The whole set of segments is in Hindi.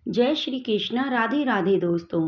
जय श्री कृष्णा। राधे राधे दोस्तों।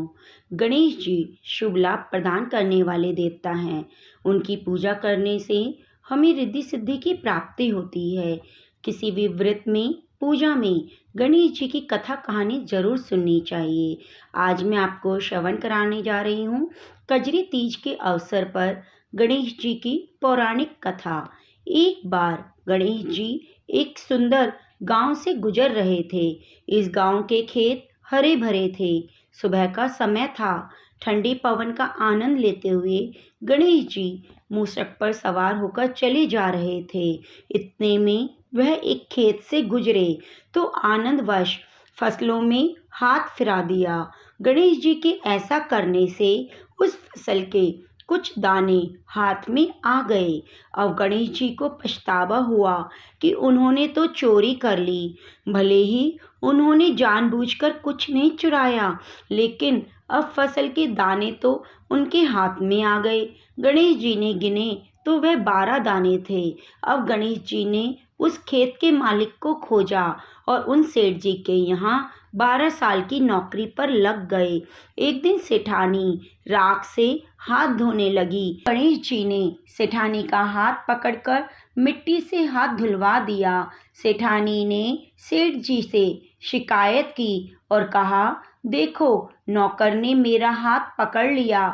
गणेश जी शुभ लाभ प्रदान करने वाले देवता हैं। उनकी पूजा करने से हमें रिद्धि सिद्धि की प्राप्ति होती है। किसी भी व्रत में, पूजा में गणेश जी की कथा कहानी जरूर सुननी चाहिए। आज मैं आपको श्रवण कराने जा रही हूँ कजरी तीज के अवसर पर गणेश जी की पौराणिक कथा। एक बार गणेश जी एक सुंदर गांव से गुजर रहे थे। इस गांव के खेत हरे भरे थे। सुबह का समय था। ठंडी पवन का आनंद लेते हुए गणेश जी मूषक पर सवार होकर चले जा रहे थे। इतने में वह एक खेत से गुजरे तो आनंदवश फसलों में हाथ फिरा दिया। गणेश जी के ऐसा करने से उस फसल के कुछ दाने हाथ में आ गए। अब गणेश जी को पछतावा हुआ कि उन्होंने तो चोरी कर ली। भले ही उन्होंने जानबूझकर कुछ नहीं चुराया, लेकिन अब फसल के दाने तो उनके हाथ में आ गए। गणेश जी ने गिने तो वह 12 दाने थे। अब गणेश जी ने उस खेत के मालिक को खोजा और उन सेठ जी के यहाँ 12 साल की नौकरी पर लग गए। एक दिन सेठानी राख से हाथ धोने लगी। गणेश जी ने सेठानी का हाथ पकड़कर मिट्टी से हाथ धुलवा दिया। सेठानी ने सेठ जी से शिकायत की और कहा, देखो नौकर ने मेरा हाथ पकड़ लिया।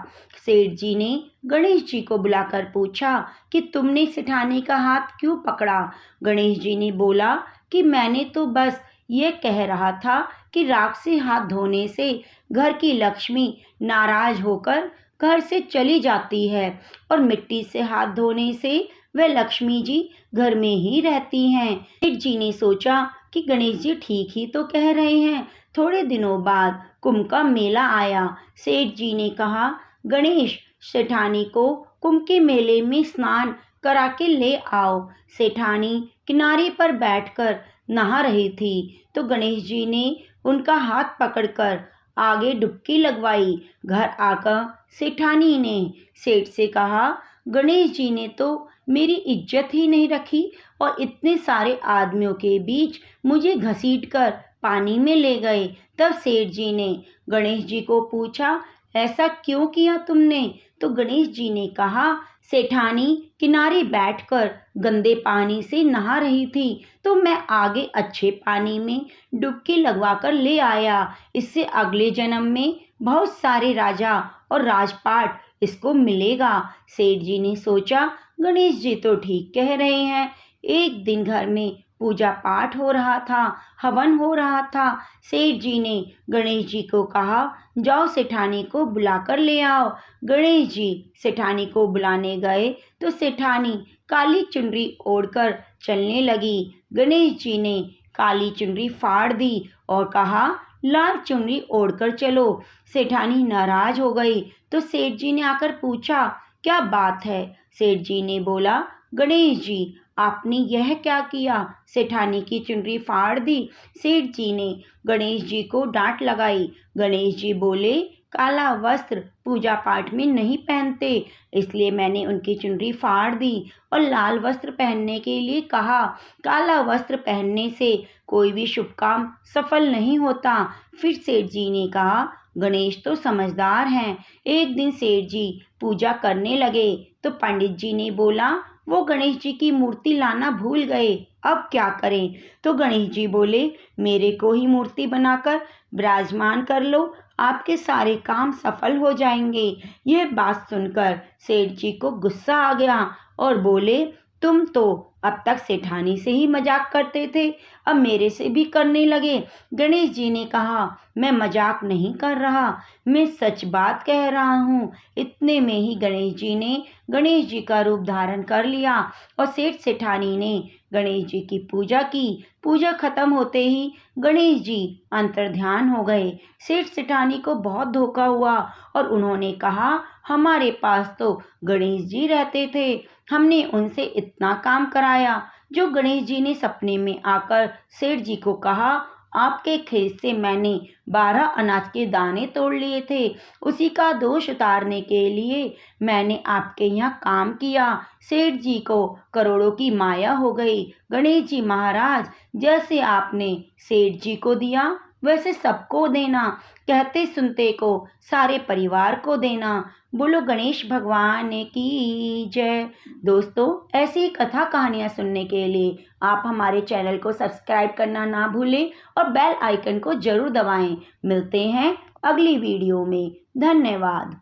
सेठ जी ने गणेश जी को बुलाकर पूछा कि तुमने सेठानी का हाथ क्यों पकड़ा। गणेश जी ने बोला कि मैंने तो बस ये कह रहा था कि राख से हाथ धोने से घर की लक्ष्मी नाराज होकर घर से चली जाती है और मिट्टी से हाथ धोने से वह लक्ष्मी जी घर में ही रहती हैं। सेठ जी ने सोचा कि गणेश जी ठीक ही तो कह रहे हैं। थोड़े दिनों बाद कुंभ का मेला आया। सेठ जी ने कहा, गणेश सेठानी को कुंभ के मेले में स्नान करा के ले आओ। सेठानी किनारे पर बैठकर नहा रही थी तो गणेश जी ने उनका हाथ पकड़कर आगे डुबकी लगवाई। घर आकर सेठानी ने सेठ से कहा, गणेश जी ने तो मेरी इज्जत ही नहीं रखी और इतने सारे आदमियों के बीच मुझे घसीटकर पानी में ले गए। तब सेठ जी ने गणेश जी को पूछा, ऐसा क्यों किया तुमने? तो गणेश जी ने कहा, सेठानी किनारे बैठकर गंदे पानी से नहा रही थी तो मैं आगे अच्छे पानी में डुबकी लगवाकर ले आया। इससे अगले जन्म में बहुत सारे राजा और राजपाट इसको मिलेगा। सेठ जी ने सोचा, गणेश जी तो ठीक कह रहे हैं। एक दिन घर में पूजा पाठ हो रहा था, हवन हो रहा था। सेठ जी ने गणेश जी को कहा, जाओ सेठानी को बुलाकर ले आओ। गणेश जी सेठानी को बुलाने गए तो सेठानी काली चुनरी ओढ़कर चलने लगी। गणेश जी ने काली चुनरी फाड़ दी और कहा, लाल चुनरी ओढ़कर चलो। सेठानी नाराज हो गई तो सेठ जी ने आकर पूछा, क्या बात है? सेठ जी ने बोला, गणेश जी आपने यह क्या किया? सेठानी की चुनरी फाड़ दी। सेठ जी ने गणेश जी को डांट लगाई। गणेश जी बोले, काला वस्त्र पूजा पाठ में नहीं पहनते, इसलिए मैंने उनकी चुनरी फाड़ दी और लाल वस्त्र पहनने के लिए कहा। काला वस्त्र पहनने से कोई भी शुभ काम सफल नहीं होता। फिर सेठ जी ने कहा, गणेश तो समझदार हैं। एक दिन सेठ जी पूजा करने लगे तो पंडित जी ने बोला, वो गणेश जी की मूर्ति लाना भूल गए, अब क्या करें? तो गणेश जी बोले, मेरे को ही मूर्ति बनाकर विराजमान कर लो, आपके सारे काम सफल हो जाएंगे। यह बात सुनकर सेठ जी को गुस्सा आ गया और बोले, तुम तो अब तक सेठानी से ही मजाक करते थे, अब मेरे से भी करने लगे। गणेश जी ने कहा, मैं मजाक नहीं कर रहा, मैं सच बात कह रहा हूँ। इतने में ही गणेश जी ने गणेश जी का रूप धारण कर लिया और सेठ सेठानी ने गणेश जी की पूजा की। पूजा खत्म होते ही गणेश जी अंतर्ध्यान हो गए। सेठ सेठानी को बहुत धोखा हुआ और उन्होंने कहा, हमारे पास तो गणेश जी रहते थे, हमने उनसे इतना काम कराया। जो गणेश जी ने सपने में आकर सेठ जी को कहा, आपके खेत से मैंने 12 अनाज के दाने तोड़ लिए थे, उसी का दोष उतारने के लिए मैंने आपके यहाँ काम किया। सेठ जी को करोड़ों की माया हो गई। गणेश जी महाराज, जैसे आपने सेठ जी को दिया वैसे सबको देना, कहते सुनते को सारे परिवार को देना। बोलो गणेश भगवान की जय। दोस्तों, ऐसी ही कथा कहानियाँ सुनने के लिए आप हमारे चैनल को सब्सक्राइब करना ना भूलें और बेल आइकन को ज़रूर दबाएं। मिलते हैं अगली वीडियो में। धन्यवाद।